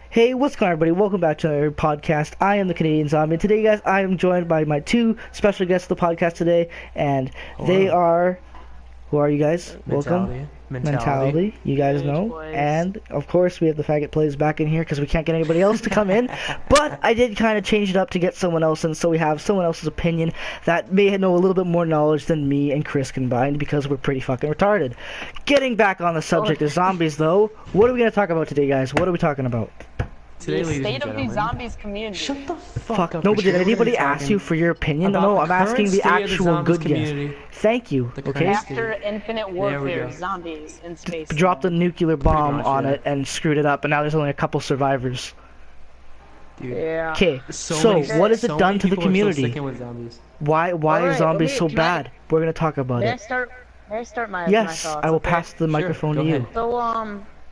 Hey, what's going on, everybody? Welcome back to our podcast. I am the Canadian Zombie. And today, guys, I am joined by my two special guests of the podcast today, and they are... Who are you guys? Welcome. Mentality. You guys know. Boys. And, of course, we have the Faggot Plays back in here because we can't get anybody else to come in. But I did kind of change it up to get someone else in, so we have someone else's opinion that may know a little bit more knowledge than me and Chris combined because we're pretty fucking retarded. Getting back on the subject of zombies, though, what are we going to talk about today, guys? What are we talking about? Today, the state of the zombies community. Shut the fuck up. No, but did anybody ask you for your opinion? No, I'm asking the actual good guess. Thank you, okay? After Infinite Warfare, zombies in space. Dropped a nuclear bomb on it and screwed it up, and now there's only a couple survivors. Dude. Yeah. Okay, so what has it done to the community? Why are zombies so bad? We're gonna talk about May it. I start my Yes, thoughts, I will okay? pass the microphone to you. So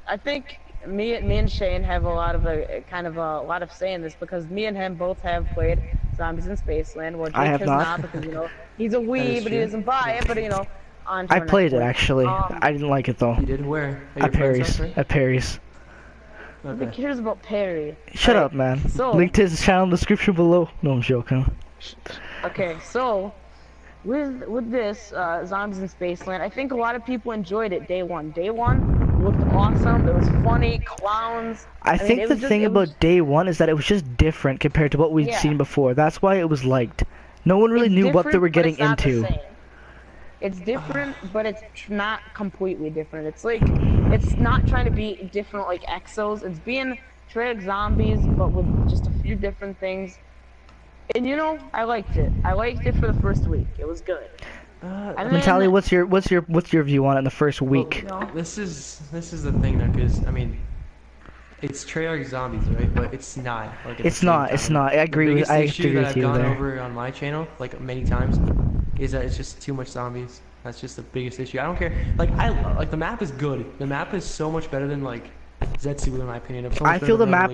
I think me and Shane have a lot of say in this because me and him both have played Zombies in Spaceland. Well, Jake I have has not because he's a wee, but he doesn't buy it. But on I played it actually. I didn't like it though. You did where? At Perry's. At Perry's. Who cares about Perry? Shut up, man. So, Link to his channel in the description below. No, I'm joking. Okay, so with this Zombies in Spaceland, I think a lot of people enjoyed it day one. Day one looked awesome. It was funny, clowns. I think the thing about day one is that it was just different compared to what we'd seen before. That's why it was liked. No one really knew what they were getting into. It's different, but it's not completely different. It's like, it's not trying to be different like Exos. It's being Treyarch Zombies, but with just a few different things. And I liked it. I liked it for the first week. It was good. Mentality, what's your view on it in the first week? Well, this is the thing though, because I mean, it's Treyarch Zombies, right? But it's not. Like, it's not. I agree with. I agree with I've you gone there. over on my channel like many times is that it's just too much zombies. That's just the biggest issue. I don't care. Like the map is good. The map is so much better than like Zetsu in my opinion. I feel the map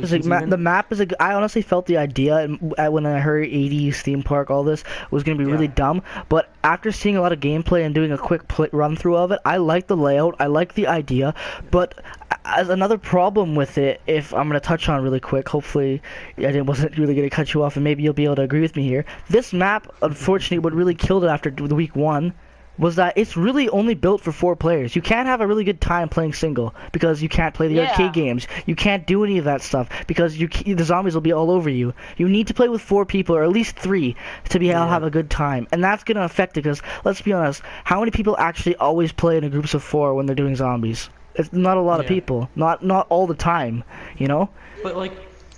is I honestly felt the idea when I heard 80s theme park, all this was gonna be really dumb. But after seeing a lot of gameplay and doing a quick run through of it, I like the layout. I like the idea. But as another problem with it, if I'm gonna touch on really quick, hopefully wasn't really gonna cut you off, and maybe you'll be able to agree with me here. This map, unfortunately, what really killed it after the week one was that it's really only built for 4 players. You can't have a really good time playing single because you can't play the arcade games. You can't do any of that stuff because the zombies will be all over you. You need to play with 4 people or at least 3 to be able to have a good time. And that's going to affect it because, let's be honest, how many people actually always play in groups of 4 when they're doing zombies? It's not a lot of people. Not all the time, But like,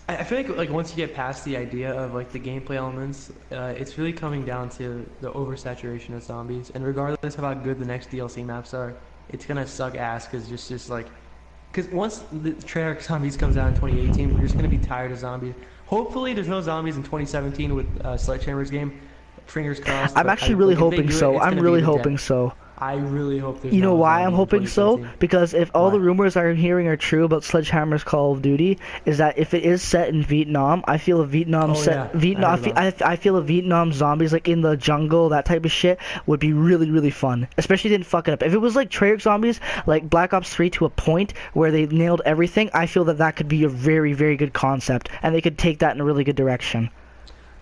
I feel like once you get past the idea of like the gameplay elements, it's really coming down to the oversaturation of zombies. And regardless of how good the next DLC maps are, it's gonna suck ass because because once the Treyarch Zombies comes out in 2018, we're just gonna be tired of zombies. Hopefully, there's no zombies in 2017 with Sledgehammer's game. Fingers crossed. I'm actually really hoping so. I'm really hoping so. I really hope there's. You know why I'm hoping so? Because if all the rumors I'm hearing are true about Sledgehammer's Call of Duty, is that if it is set in Vietnam, I feel a Vietnam I feel a Vietnam zombies like in the jungle, that type of shit would be really, really fun. Especially if they didn't fuck it up. If it was like Treyarch Zombies, like Black Ops 3 to a point where they nailed everything, I feel that could be a very, very good concept, and they could take that in a really good direction.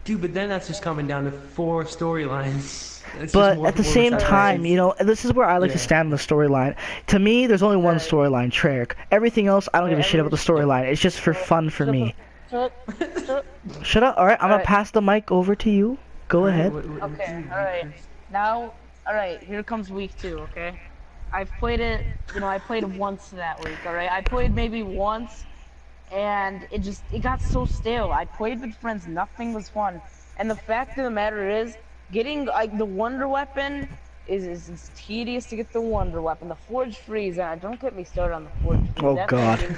Dude, but then that's just coming down to 4 storylines. But at the same time, this is where I like to stand on the storyline. To me, there's only one storyline, Treyarch. Everything else, I don't give a shit about the storyline. It's just for fun for me. Shut up. Alright, I'm gonna pass the mic over to you. Go ahead. Okay, alright. Now, alright, here comes week 2, okay? I've played it, I played it once that week, alright? I played maybe once, and it got so stale. I played with friends, nothing was fun. And the fact of the matter is, getting like the Wonder Weapon is tedious to get the Wonder Weapon. The Forge Freeze, and don't get me started on the Forge Freeze. Oh God.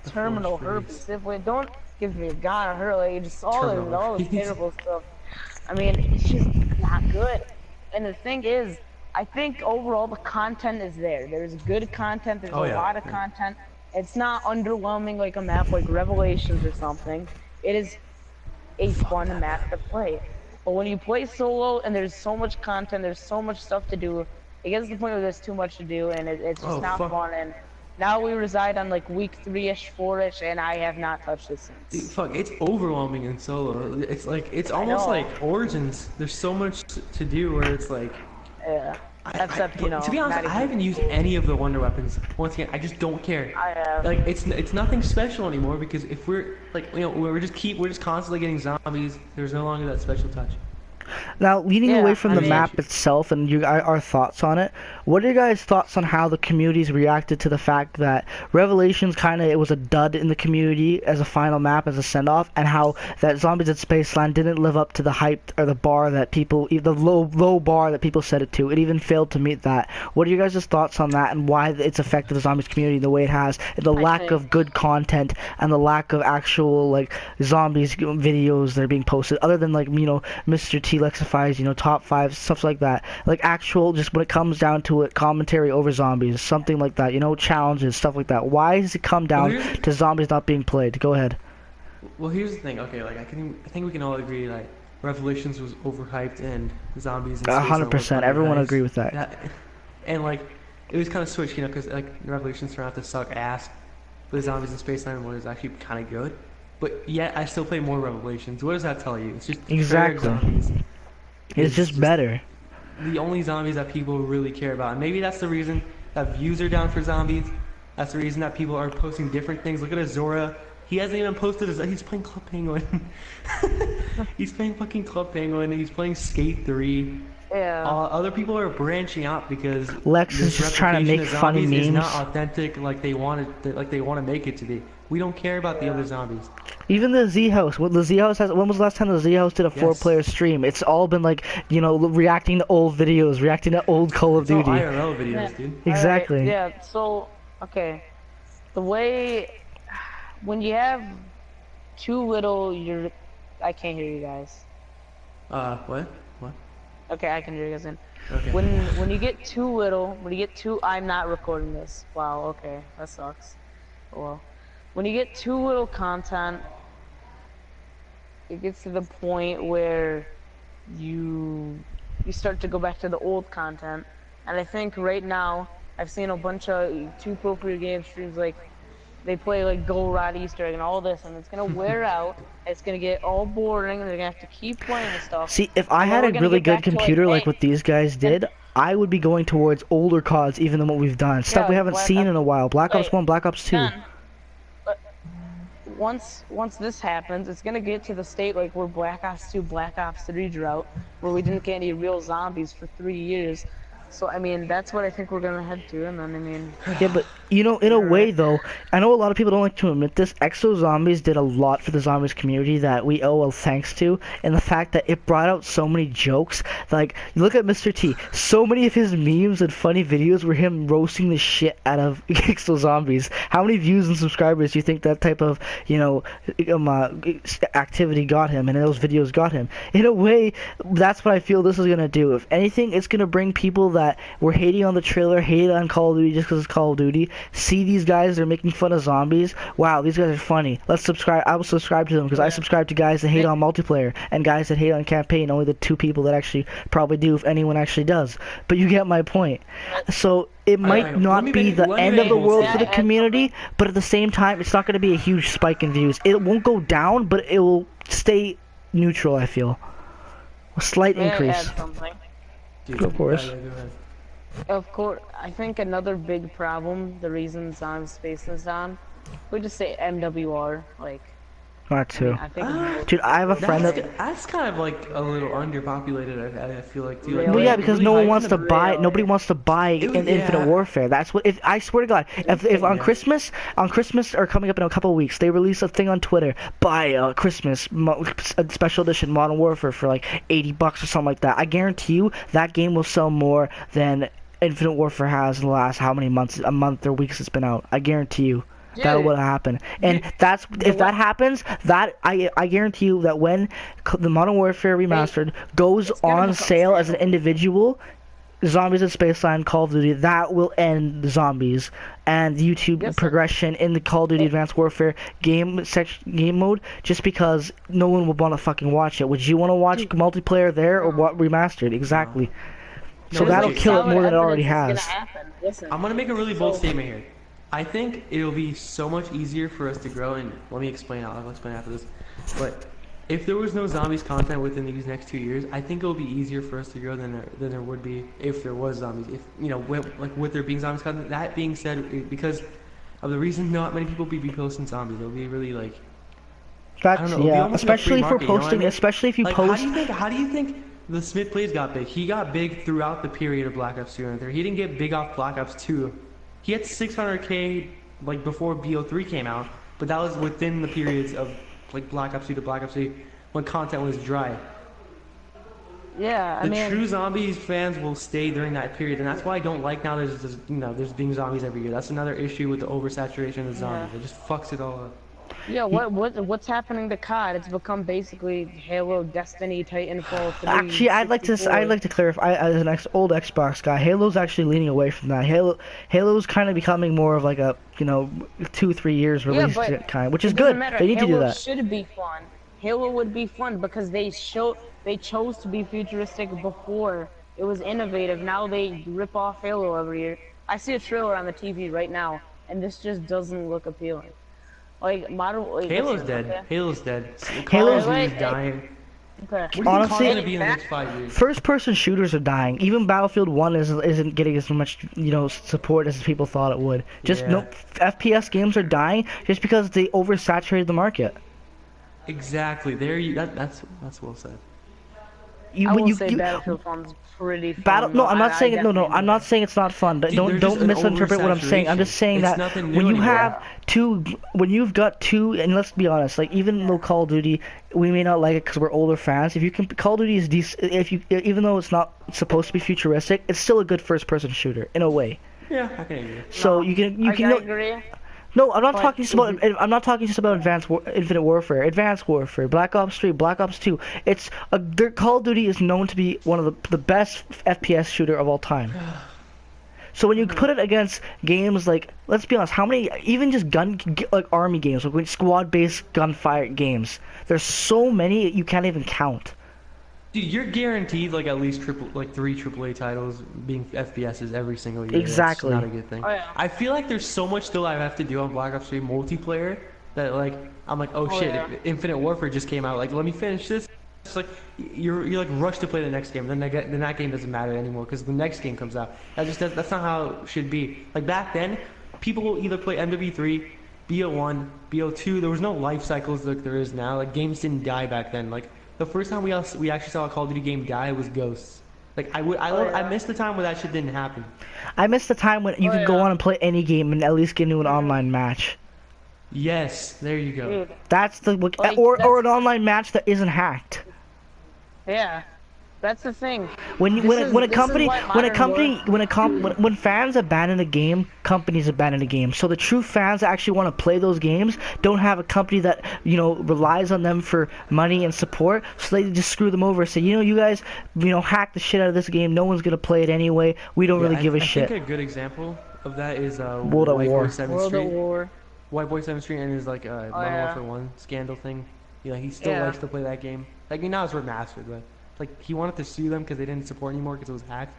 Terminal herpes. Don't give me a gonorrhea. Like, just all the terrible stuff. I mean, it's just not good. And the thing is, I think overall the content is there. There's good content. There's a lot of content. It's not underwhelming like a map like Revelations or something. It is a fun map to play. But when you play solo and there's so much content, there's so much stuff to do, it gets to the point where there's too much to do and it's just not fun. And Now we reside on like week 3-ish, 4-ish, and I have not touched it Dude, since. fuck, it's overwhelming in solo. It's like, it's almost know. like Origins. There's so much to do where it's like, Yeah. Except, you know, to be honest, not I haven't used any of the wonder weapons. Once again, I just don't care. I have. Like, it's nothing special anymore because if we're like, you know, we're just constantly getting zombies. There's no longer that special touch. Now, leading Yeah, away from I the mean- map itself and our thoughts on it, what are your guys' thoughts on how the communities reacted to the fact that Revelations it was a dud in the community as a final map, as a send-off, and how that Zombies at Spaceland didn't live up to the hype or the bar that people, the low bar that people set it to. It even failed to meet that. What are your guys' thoughts on that and why it's affected the Zombies community the way it has, and the lack of good content and the lack of actual, like, Zombies videos that are being posted, other than, like, you know, Mr. T Lexifies, you know, top 5, stuff like that. Like, actual, just when it comes down to it, commentary over zombies, something like that, you know, challenges, stuff like that. Why does it come down to zombies not being played? Go ahead. Well, here's the thing. Okay, like I think we can all agree like Revelations was overhyped and zombies. 100%. Everyone agree with that. And like it was kind of switched, you know, because like Revelations turned out to suck ass, but Zombies in Spaceland was actually kind of good. But yet I still play more Revelations. What does that tell you? It's just exactly. Zombies. It's just better. The only zombies that people really care about, and maybe that's the reason that views are down for zombies. That's the reason that people are posting different things. Look at Azora. He hasn't even posted he's playing Club Penguin. He's playing fucking Club Penguin. He's playing Skate 3. Yeah. Other people are branching out because Lex is just trying to make funny memes. Is not authentic like they want to make it to be. We don't care about the other zombies. Even the Z House. When was the last time the Z House did a 4-player stream? It's all been like, you know, reacting to old videos, reacting to old Call of Duty. All IRL videos, dude. Exactly. Right, yeah. So, okay, the way when you have too little, I can't hear you guys. What? Okay, I can hear you guys in. Okay. When you get too little, I'm not recording this. Wow. Okay, that sucks. Well. When you get too little content, it gets to the point where you start to go back to the old content. And I think right now, I've seen a bunch of 2 Pro for Your Game streams, like, they play like Go Rod Easter egg and all this, and it's gonna wear out, it's gonna get all boring, and they're gonna have to keep playing this stuff. See, if I had a really good computer like what these guys did, I would be going towards older CODs even than what we've done. Stuff we haven't seen in a while. Black Ops 1, Black Ops 2. Once this happens, it's gonna get to the state like where Black Ops 2, Black Ops 3 drought, where we didn't get any real zombies for 3 years. So I mean, that's what I think we're gonna head to, and then I mean. Yeah, but you know, in a way though, I know a lot of people don't like to admit this. Exo Zombies did a lot for the zombies community that we owe a thanks to, and the fact that it brought out so many jokes. Like, look at Mr. T. So many of his memes and funny videos were him roasting the shit out of Exo Zombies. How many views and subscribers do you think that type of, you know, activity got him, and those videos got him? In a way, that's what I feel this is gonna do. If anything, it's gonna bring people that were hating on the trailer, hated on Call of Duty just because it's Call of Duty, see these guys, they're making fun of zombies. Wow, these guys are funny. Let's subscribe. I will subscribe to them because I subscribe to guys that hate on multiplayer and guys that hate on campaign. Only the 2 people that actually probably do, if anyone actually does. But you get my point. So it might not be the end of the world for the community, but at the same time, it's not going to be a huge spike in views. It won't go down, but it will stay neutral, I feel. A slight increase. Dude, of course. go ahead. Of course, I think another big problem, the reason Zombie Space is down, we just say MWR, like. That too. I think Dude, I have a friend that's kind of like a little underpopulated. I feel like too. Like, well, yeah, because really no one wants to buy. Nobody wants to buy Infinite Warfare. That's what. If I swear to God, if on Christmas or coming up in a couple of weeks, they release a thing on Twitter, buy a Christmas a special edition Modern Warfare for like $80 or something like that. I guarantee you that game will sell more than Infinite Warfare has in the last how many months, a month or weeks it's been out. I guarantee you. That will happen, and that's if that happens. That I guarantee you that when the Modern Warfare Remastered goes on sale as an individual, Zombies in Spaceland, Call of Duty, that will end the zombies and YouTube progression in the Call of Duty Advanced Warfare game mode. Just because no one will want to fucking watch it. Would you want to watch multiplayer there or what remastered? Exactly. So that'll kill it more than it already has. I'm gonna make a really bold statement here. I think it'll be so much easier for us to grow, and let me explain. I'll explain after this. But if there was no zombies content within these next 2 years, I think it'll be easier for us to grow than there would be if there was zombies. If with there being zombies content. That being said, because of the reason not many people be posting zombies, it'll be really like. That's, I don't know, yeah, especially if we're market, posting, especially if you like, post. How do you think the Smith plays got big? He got big throughout the period of Black Ops 2 and 3. He didn't get big off Black Ops 2. He had 600K like before BO3 came out, but that was within the periods of like Black Ops 2 to Black Ops 3 when content was dry. Yeah, I mean, true zombies fans will stay during that period, and that's why I don't like now. There's being zombies every year. That's another issue with the oversaturation of zombies. Yeah. It just fucks it all up. Yeah, what's happening to COD? It's become basically Halo, Destiny, Titanfall 3. Actually, I'd like to clarify. As an old Xbox guy, Halo's actually leaning away from that. Halo's kind of becoming more of like a 2-3 years release kind, which is good. They need to do that. Halo should be fun. Halo would be fun because they chose to be futuristic before. It was innovative. Now they rip off Halo every year. I see a trailer on the TV right now, and this just doesn't look appealing. Like Halo's dead. Okay. Halo's dead. Halo's dying. Okay. Honestly, gonna be in the next 5 years? First-person shooters are dying. Even Battlefield 1 isn't getting as much support as people thought it would. FPS games are dying just because they oversaturated the market. Exactly. That's well said. I will say Battlefield 1's pretty fun. No, I'm not saying no. I'm not saying it's not fun. But don't misinterpret what I'm saying. I'm just saying that when you've got two, and let's be honest, like even though Call of Duty, we may not like it because we're older fans. If you can, Call of Duty is decent. Even though it's not supposed to be futuristic, it's still a good first-person shooter in a way. Yeah, I can agree. So you can agree. No, I'm not talking just about. I'm not talking just about Infinite Warfare, Advanced Warfare, Black Ops 3, Black Ops 2. Call of Duty is known to be one of the best FPS shooter of all time. So when you put it against games like, let's be honest, how many, even just army games, like squad-based gunfire games, there's so many you can't even count. Dude, you're guaranteed like at least 3 AAA titles being FPSs every single year. Exactly. That's not a good thing. Oh, yeah. I feel like there's so much still I have to do on Black Ops 3 multiplayer that like I'm like, oh shit, yeah. Infinite Warfare just came out. Like, let me finish this. It's like you're like rushed to play the next game. Then that game doesn't matter anymore because the next game comes out. That's not how it should be. Like back then, people will either play MW3, BO1, BO2. There was no life cycles like there is now. Like games didn't die back then. Like the first time we actually saw a Call of Duty game die was Ghosts. Like I missed the time where that shit didn't happen. I missed the time when you could go on and play any game and at least get into an online match. Yes, there you go. Dude. That's or an online match that isn't hacked. Yeah, that's the thing. When fans abandon a game, companies abandon a game. So the true fans that actually want to play those games don't have a company that relies on them for money and support. So they just screw them over. Say, you guys, hack the shit out of this game. No one's gonna play it anyway. We don't really give a shit. I think a good example of that is World at War. World at War. White Boy 7th Street and his like Modern Warfare 1 scandal thing. He still likes to play that game. Like now it's remastered, but like he wanted to sue them because they didn't support anymore because it was hacked.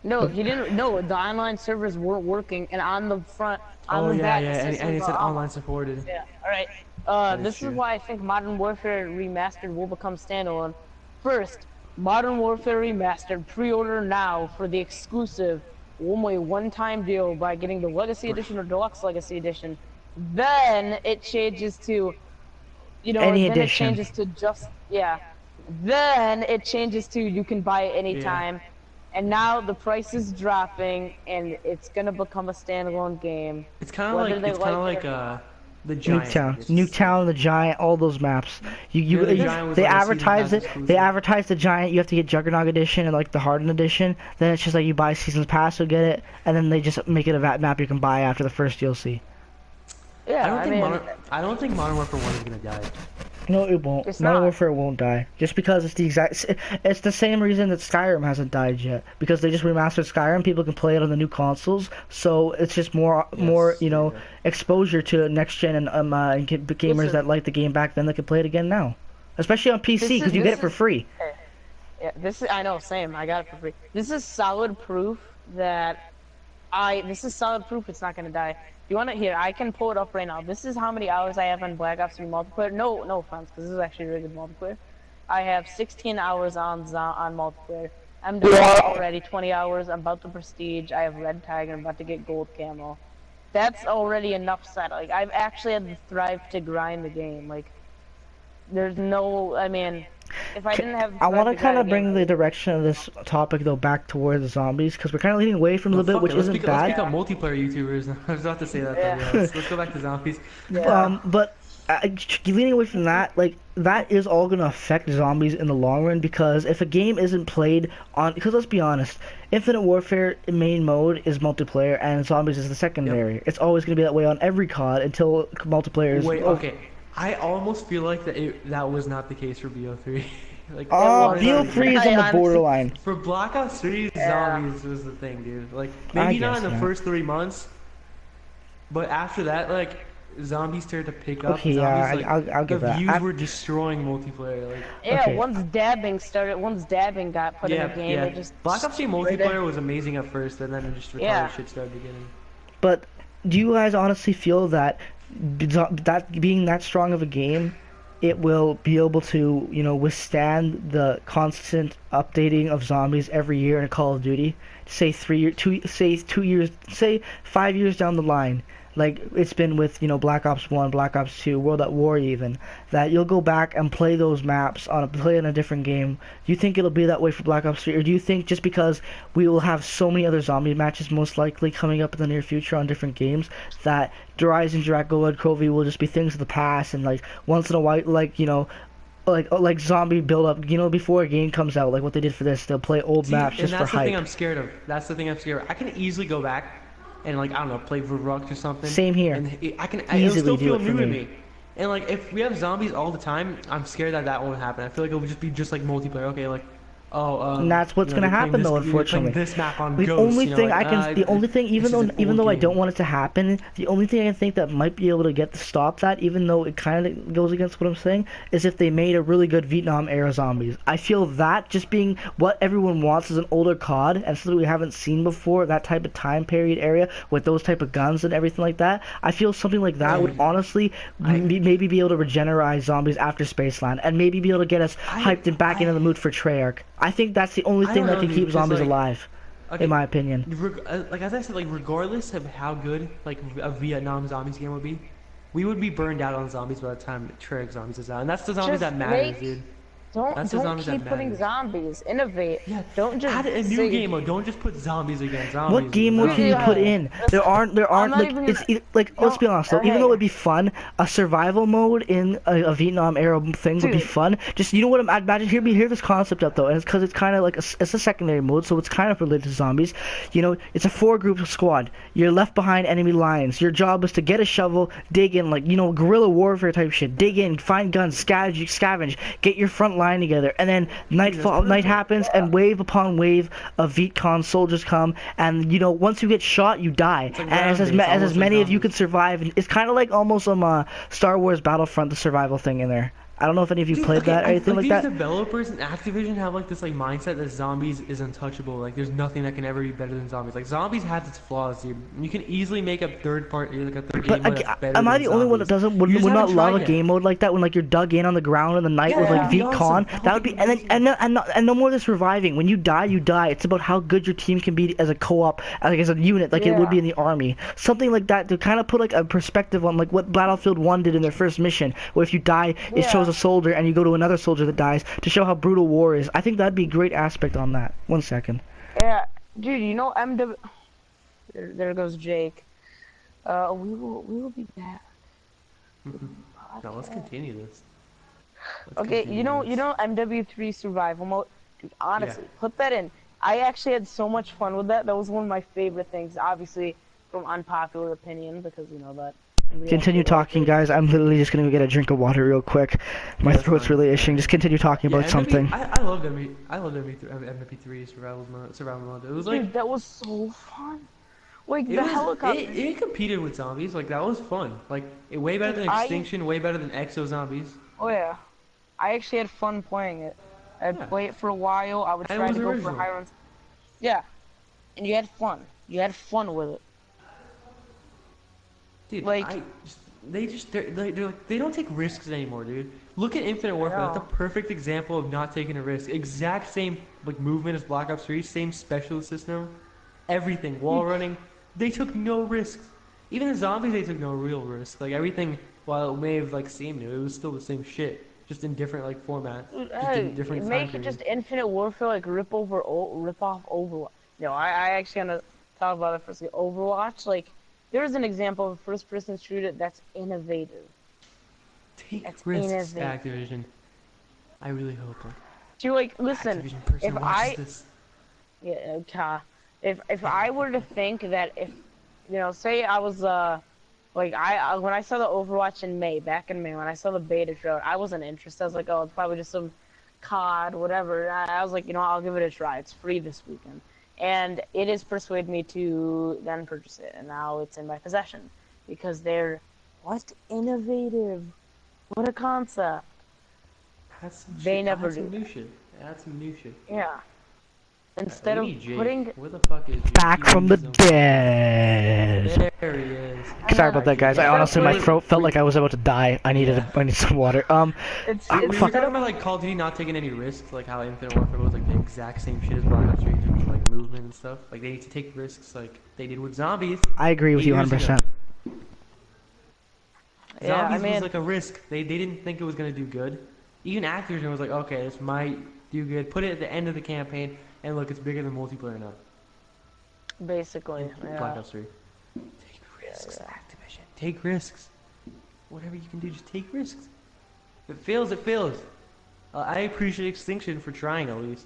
No, he didn't. No, the online servers weren't working, and on the front, on the back, and it said online supported. Yeah. All right. This is why I think Modern Warfare Remastered will become standalone. First, Modern Warfare Remastered pre-order now for the exclusive one-time deal by getting the Legacy Edition or Deluxe Legacy Edition. Then it changes to, any edition. It changes to Then it changes to you can buy it anytime. Yeah. And now the price is dropping, and it's gonna become a standalone game. It's kind of like the Giant. Nuketown, the Giant, all those maps. They advertise the Giant. You have to get Juggernaut Edition and like the Hardened Edition. Then it's just like you buy Seasons Pass to get it, and then they just make it a map you can buy after the first DLC. Yeah, I don't think Modern Warfare 1 is gonna die. No, it won't. Modern Warfare won't die. Just because it's the same reason that Skyrim hasn't died yet. Because they just remastered Skyrim, people can play it on the new consoles. So it's just more exposure to next gen and gamers that like the game back then that can play it again now. Especially on PC because you get it for free. Yeah, I know, same. I got it for free. This is solid proof that This is solid proof it's not gonna die. You want it here? I can pull it up right now. This is how many hours I have on Black Ops 3 multiplayer. No offense, because this is actually really good multiplayer. I have 16 hours on multiplayer. I'm doing already 20 hours. I'm about to prestige. I have red tiger. I'm about to get gold camo. That's already enough set. Like I've actually had to thrive to grind the game. Like there's no. I mean, if I didn't have. I want to kind of bring the direction of this topic though back towards the zombies because we're kind of leading away from a little bit, which isn't bad. Let's become multiplayer YouTubers. I was about to say that. Yeah. Let's go back to zombies. Yeah. But leaning away from that, like that is all gonna affect zombies in the long run because if a game isn't played on, because let's be honest, Infinite Warfare main mode is multiplayer and zombies is the secondary. Yep. It's always gonna be that way on every COD until multiplayer is. Wait, okay. I almost feel like that was not the case for BO3. Like, BO3 is on the borderline. For Black Ops 3, zombies was the thing, dude. Like, maybe not in the first 3 months, but after that, like, zombies started to pick up. Okay, zombies, yeah, I'll give that. The views were destroying multiplayer. Like, yeah, okay. Once dabbing got put in the game, it just... Black Ops 3 multiplayer was amazing at first, and then just retarded shit started beginning. But do you guys honestly feel that being that strong of a game, it will be able to, you know, withstand the constant updating of zombies every year in a Call of Duty? Say 5 years down the line, like it's been with, you know, Black Ops 1, Black Ops 2, World at War even, that you'll go back and play those maps play in a different game. Do you think it'll be that way for Black Ops 3, or do you think just because we will have so many other zombie matches most likely coming up in the near future on different games that Horizon, Draco, and Covey will just be things of the past, and like once in a while, like, you know, like zombie build up, you know, before a game comes out, like what they did for this, they'll play old maps just for hype. That's the thing I'm scared of. That's the thing I'm scared of. I can easily go back and, like, I don't know, play Verrux or something. Same here. And it'll still feel new to me. And, like, if we have zombies all the time, I'm scared that won't happen. I feel like it would just be just like multiplayer. Okay, like, and that's what's gonna happen though, unfortunately. This map on the Ghost, only you know, thing like, the only thing, even though I don't want it to happen, the only thing I can think that might be able to stop that, even though it kind of goes against what I'm saying, is if they made a really good Vietnam era zombies. I feel that just being what everyone wants is an older COD and something we haven't seen before, that type of time period area with those type of guns and everything like that. I feel something like that would honestly maybe be able to regenerate zombies after Spaceland and maybe be able to get us hyped and back into the mood for Treyarch. I think that's the only thing that can keep zombies alive, in my opinion. Like as I said, like regardless of how good like a Vietnam zombies game would be, we would be burned out on zombies by the time Treyarch zombies is out, and that's the zombies that matters, dude. Don't keep putting zombies. Innovate. Yeah. Don't just add a new game mode. Don't just put zombies again. Zombies. What game mode can you put in? There aren't like let's be honest though. Even though it'd be fun, a survival mode in a Vietnam era thing would be fun. Just, you know what I'm imagine hear this concept up though, and it's because it's kind of like it's a secondary mode, so it's kind of related to zombies. You know, it's a 4-group squad. You're left behind enemy lines. Your job is to get a shovel, dig in, like, you know, guerrilla warfare type shit. Dig in, find guns, scavenge, get your front line together, and then night happens, and wave upon wave of VCon soldiers come, and, you know, once you get shot, you die, and as many of you can survive. It's kind of like almost Star Wars Battlefront, the survival thing in there. I don't know if any of you played that or anything like that. These developers in Activision have like this like mindset that zombies is untouchable. Like there's nothing that can ever be better than zombies. Like zombies have its flaws, dude. You can easily make a third game mode that's better. Am I the only one that would not love a game mode like that when like you're dug in on the ground in the night with like VCon? Awesome. That would be, and no more of this reviving. When you die, you die. It's about how good your team can be as a co-op, like as a unit, like it would be in the army. Something like that to kind of put like a perspective on like what Battlefield 1 did in their first mission, where if you die, it shows a soldier and you go to another soldier that dies to show how brutal war is. I think that'd be a great aspect on that. 1 second. Yeah, dude, you know MW. There goes Jake. We will be back. Now let's continue this. You know MW3 survival mode. Dude, honestly, put that in. I actually had so much fun with that. That was one of my favorite things. Obviously, from unpopular opinion, because you know that. Continue talking, guys. I'm literally just gonna get a drink of water real quick. My throat's really itching. Just continue talking about something. I loved MP3 survival mode. It was like, dude, that was so fun. Like the helicopter. It competed with zombies. Like that was fun. Like way better than Extinction. Way better than Exo Zombies. Oh yeah, I actually had fun playing it. I'd play it for a while. I would try to go for high runs. Yeah, and you had fun. You had fun with it. Dude, Like, they don't take risks anymore, dude. Look at Infinite Warfare. That's a perfect example of not taking a risk. Exact same like movement as Black Ops 3, same special system, everything, wall running. They took no risks. Even the zombies, they took no real risk. Like everything, while it may have like seemed new, it was still the same shit, just in different like formats, just in different time make it periods. just Infinite Warfare like rip off Overwatch. No, I actually gonna talk about it for a second. Overwatch, like there's an example of a first-person shooter that's innovative. Take That's risks, innovative. Activision. I really hope like So like, listen, Activision person if watches this. yeah, if I were to think that if, you know, say I was like when I saw the Overwatch in May, back in May when I saw the beta trailer, I wasn't interested. I was like, oh, it's probably just some COD, whatever. I was like, you know, I'll give it a try. It's free this weekend. And it has persuaded me to then purchase it, and now it's in my possession because they're what innovative, what a concept. That's some They shit. never Add some do new shit. Add some new shit. Yeah. Instead We of need Jake. putting Where the fuck is Jake? Back from the dead. There he is. Sorry about that, guys. I honestly, my throat felt like I was about to die. I need some water. it's We were fuck. talking about like Call of Duty not taking any risks, like how Infinite Warfare was like the exact same shit as Black Ops 3 in terms of like movement and stuff. Like they need to take risks like they did with zombies. I agree with you 100%. Yeah, I Zombies mean, was like a risk. They didn't think it was gonna do good. Even Activision was like, okay, this might do good. Put it at the end of the campaign, and look, it's bigger than multiplayer now. basically, Black yeah. Ops 3. Take risks, Activision. Take risks. Whatever you can do, just take risks. If it fails, it fails. I appreciate Extinction for trying at least.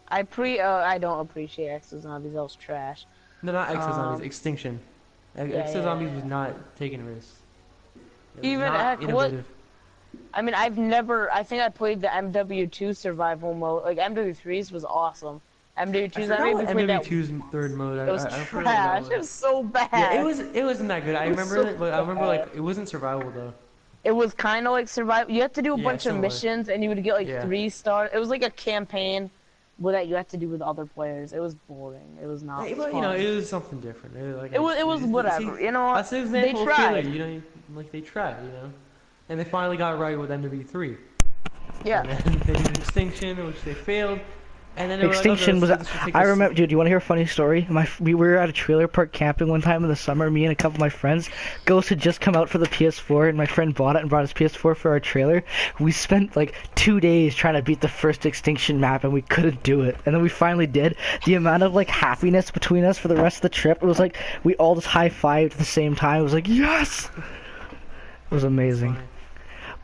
I don't appreciate Exo Zombies. That was trash. No, not Exo Zombies. Extinction. Exo Zombies yeah. was not taking risks. It was Even not heck, innovative. I mean, I think I played the MW2 survival mode. Like MW3's was awesome. MW2's I I forgot what maybe played that. MW2's third mode. It was I don't remember trash. what It was so bad. Yeah, it wasn't that good. I remember so it, but I remember bad. like it wasn't survival though. It was kind of like survival. You had to do a Yeah, bunch of similar. missions, and you would get like Yeah. 3 stars. It was like a campaign, that you had to do with other players. It was boring. It was not. Hey, but, fun. you know, it was something different. Like, It was whatever. You know, that's an they example of tried. failure. You know, like they tried. You know, and they finally got it right with MW3. Yeah. And then they did Extinction, which they failed. And then they Extinction were like, was. okay, let's take I this- remember, dude. You want to hear a funny story? We were at a trailer park camping one time in the summer. Me and a couple of my friends. Ghost had just come out for the PS4, and my friend bought it and brought his PS4 for our trailer. We spent like 2 days trying to beat the first Extinction map, and we couldn't do it. And then we finally did. The amount of like happiness between us for the rest of the trip, it was like we all just high-fived at the same time. It was like yes. It was amazing.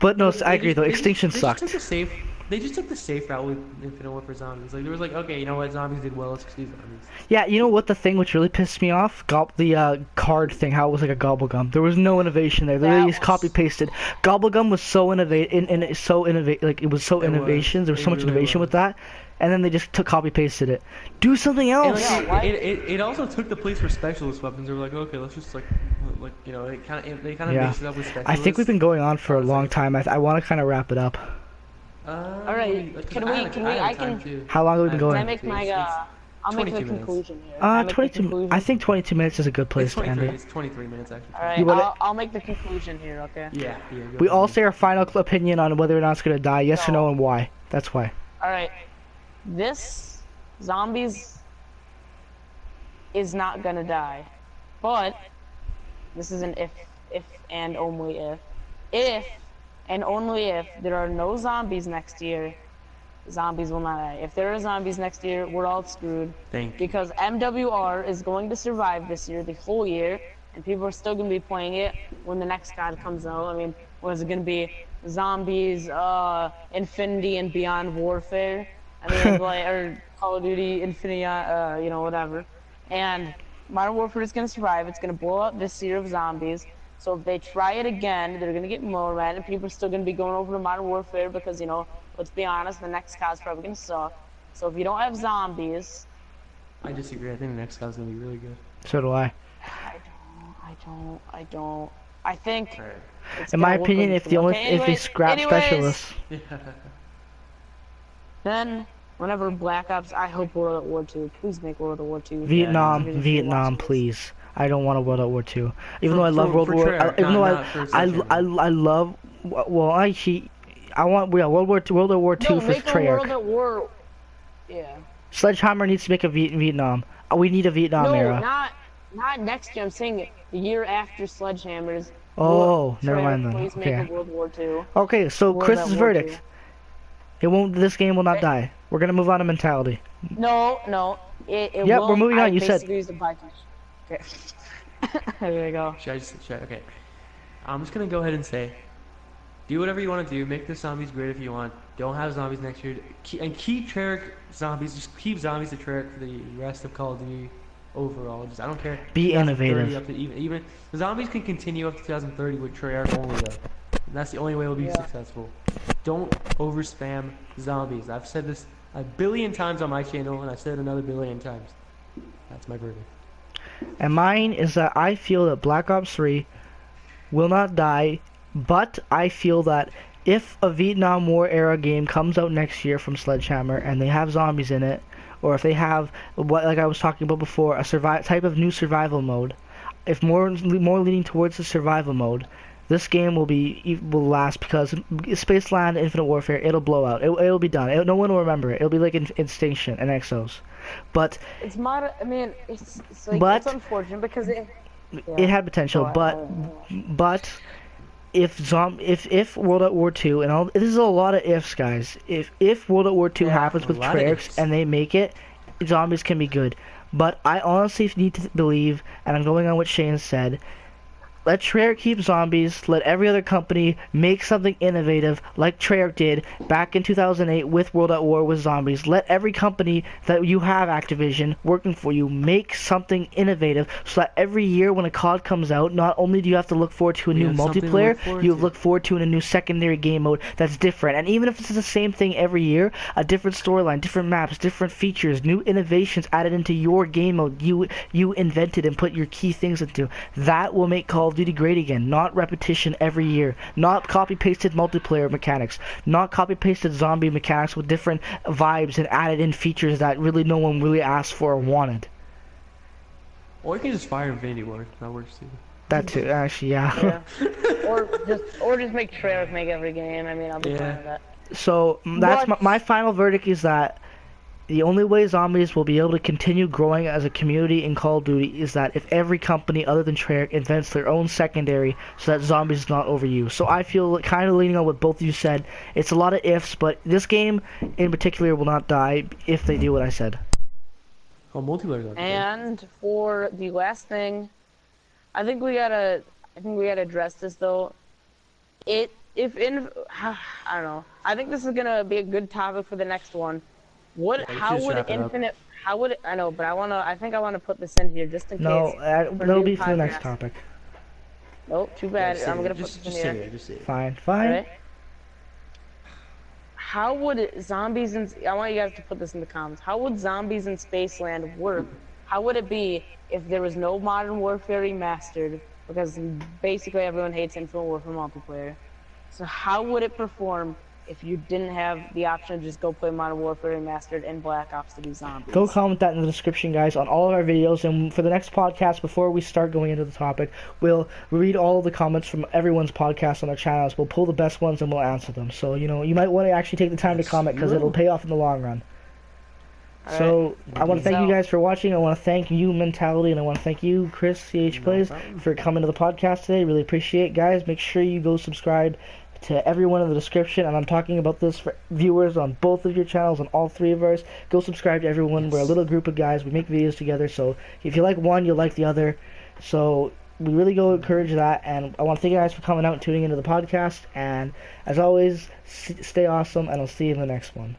But no, I agree though. Extinction sucked. They just took the safe route with Infinite Warfare Zombies. Like, there was like, okay, you know what, zombies did well, let's just do zombies. Yeah, you know what the thing which really pissed me off? The card thing, how it was like a gobblegum. There was no innovation there. They really just copy-pasted. Gobblegum was so like, it was so innovation. There was so much innovation with that. And then they just copy-pasted it. Do something else! It also took the place for specialist weapons. They were like, okay, let's just like you know, they kind of mixed it up with specialists. I think we've been going on for a long time. I want to kind of wrap it up. All right. How long have we been going? Can I make my I'll make the conclusion here. 22. I think 22 minutes is a good place to end it. It's 23 minutes actually. All right. I'll make the conclusion here. Okay. Yeah. We all say our final opinion on whether or not it's gonna die. Yes or no, and why. That's why. All right. This zombies is not gonna die, but this is an if and only if. If and only if there are no zombies next year, zombies will not die. If there are zombies next year, we're all screwed. Thank you. Because MWR is going to survive this year, the whole year, and people are still going to be playing it when the next COD comes out. I mean, what is it going to be? Zombies, Infinity and Beyond Warfare. I mean, like, or Call of Duty, Infinity, you know, whatever. And Modern Warfare is going to survive. It's going to blow out this year of zombies. So if they try it again, they're going to get more mad, and people are still going to be going over to Modern Warfare because, you know, let's be honest, the next COD's probably going to suck. So if you don't have zombies... I disagree. I think the next COD's going to be really good. So do I. I don't. I think... Right. In my opinion, if they scrap specialists... Then Whenever Black Ops, I hope World at War 2. Please make World at War 2. Vietnam, please. I don't want a World at War 2. Even though I love for Treyarch, even though not for Sledgehammer. I love, well, I want, yeah, World at War 2 No, for make a World Treyarch. at War. Yeah. Sledgehammer needs to make a Vietnam. We need a Vietnam No, era. not next year. I'm saying the year after Sledgehammer's. Oh, never mind then. Please Okay. make a World War 2. Okay, so World Chris's at War verdict. 2. It won't. This game will not die. We're gonna move on to mentality. No. It Yep, will. we're moving on. You said. Use the Vikings. Okay. There we go. Okay. I'm just gonna go ahead and say, do whatever you want to do. Make the zombies great if you want. Don't have zombies next year. Keep Treyarch zombies. Just keep zombies to Treyarch for the rest of Call of Duty overall. Just I don't care. Be 2030 innovative. Up to even the zombies can continue up to 2030 with Treyarch only though. And that's the only way we'll be successful. Don't over spam zombies. I've said this a billion times on my channel, and I've said it another billion times. That's my verdict. And mine is that I feel that Black Ops 3 will not die, but I feel that if a Vietnam War era game comes out next year from Sledgehammer and they have zombies in it, or if they have what, like I was talking about before, a type of new survival mode, if more leaning towards the survival mode, this game will last, because Spaceland Infinite Warfare, it'll blow out. It'll be done. No one will remember it. It'll be like Extinction and Exos. But it's I mean, it's like, but it's unfortunate because it had potential. But if World at War 2 and all, this is a lot of ifs, guys. If World at War 2 happens with Treyarch and they make it, zombies can be good. But I honestly need to believe, and I'm going on what Shane said, let Treyarch keep zombies, let every other company make something innovative like Treyarch did back in 2008 with World at War with zombies. Let every company that you have, Activision, working for you, make something innovative so that every year when a COD comes out, not only do you have to look forward to a new multiplayer, you look forward to a new secondary game mode that's different. And even if it's the same thing every year, a different storyline, different maps, different features, new innovations added into your game mode you invented and put your key things into, that will make Call of Duty great again. Not repetition every year, not copy-pasted multiplayer mechanics, not copy-pasted zombie mechanics with different vibes and added in features that really no one really asked for or wanted. Or you can just fire Infinity Ward. That works too. That too, actually, yeah. or just make Treyarch make every game. I mean, I'll be fine with that. So that's my final verdict, is that the only way zombies will be able to continue growing as a community in Call of Duty is that if every company other than Treyarch invents their own secondary so that zombies is not overused. So I feel kind of leaning on what both of you said. It's a lot of ifs, but this game in particular will not die if they do what I said. Oh, multiplayer. And for the last thing, I think we gotta address this though. I don't know. I think this is gonna be a good topic for the next one. I think I wanna put this in here just in case. No, that'll be for the next topic. Nope, too bad. I'm gonna put this in here. Just say it. Fine. Right? How would zombies I want you guys to put this in the comments. How would zombies in Spaceland work? How would it be if there was no Modern Warfare Remastered? Because basically everyone hates Infinite Warfare multiplayer. So how would it perform if you didn't have the option to just go play Modern Warfare Remastered and Black Ops to be zombies? Go comment that in the description, guys, on all of our videos. And for the next podcast, before we start going into the topic, we'll read all of the comments from everyone's podcast on our channels. We'll pull the best ones and we'll answer them. So, you know, you might want to actually take the time to comment because it'll pay off in the long run. So, I want to thank you guys for watching. I want to thank you, Mentality, and I want to thank you, Chris, CH Plays, for coming to the podcast today. Really appreciate it, guys. Make sure you go subscribe to everyone in the description, and I'm talking about this for viewers on both of your channels, on all three of ours. Go subscribe to everyone. We're a little group of guys. We make videos together, so if you like one, you'll like the other. So we really go encourage that, and I want to thank you guys for coming out and tuning into the podcast, and as always, stay awesome, and I'll see you in the next one.